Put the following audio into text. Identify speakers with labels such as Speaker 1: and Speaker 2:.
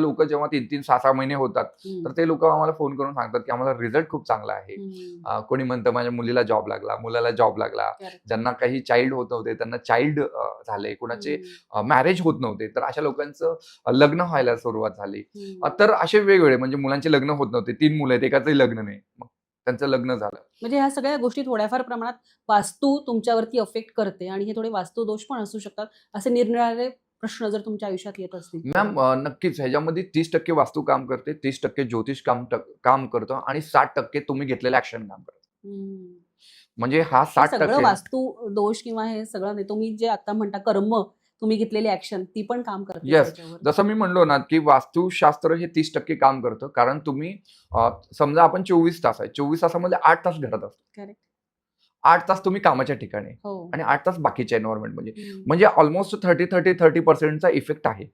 Speaker 1: लोक जेव्हा 3-3, 6-6 महिने होतात, तर ते लोक आम्हाला फोन करून सांगतात की आम्हाला रिझल्ट खूप चांगला आहे. कोणी म्हणतं माझ्या मुलीला जॉब लागला, मुलाला जॉब लागला. ज्यांना काही चाइल्ड होत नव्हते त्यांना चाइल्ड झाले, कुणाचे मॅरेज होत नव्हते, तर अशा लोकांचं लग्न व्हायला सुरुवात झाली. तर असे वेगवेगळे म्हणजे मुलांचे लग्न होत नव्हते, 3 मुलं आहेत, एकाचंही लग्न नाही. मग त्यांचं लग्न झालं.
Speaker 2: म्हणजे ह्या सगळ्या गोष्टी थोड्याफार प्रमाणात वास्तू तुमच्यावरती अफेक्ट करते आणि हे थोडे वास्तू दोष पण असू शकतात. असे निरनिराळे प्रश्न जर तुमच्या आयुष्यात येत असतील
Speaker 1: मॅम नक्कीच ह्याच्यामध्ये 30% वास्तू काम करते, 30% ज्योतिष काम करतं आणि 60% तुम्ही घेतलेलं ऍक्शन काम करतं. म्हणजे हा
Speaker 2: हे सगळं
Speaker 1: 60%
Speaker 2: वास्तू दोष किंवा हे सगळं नाही, तुम्ही जे आता म्हणता कर्म, तुम्ही घेतलेली ऍक्शन ती पण काम करते
Speaker 1: येस.
Speaker 2: त्याच्यावर.
Speaker 1: जसं मी म्हणलो ना, की वास्तुशास्त्र हे 30% काम करतं. कारण तुम्ही समजा आपण 24 तास आहे. 24 तासामध्ये 8 तास घरात असतो.
Speaker 2: करेक्ट.
Speaker 1: 8 तास तुम्ही कामाच्या ठिकाणी
Speaker 2: हो.
Speaker 1: आणि 8 तास बाकीच्या एन्व्हायरमेंटमध्ये.
Speaker 2: हम्म.
Speaker 1: म्हणजे ऑलमोस्ट 30% चा इफेक्ट आहे.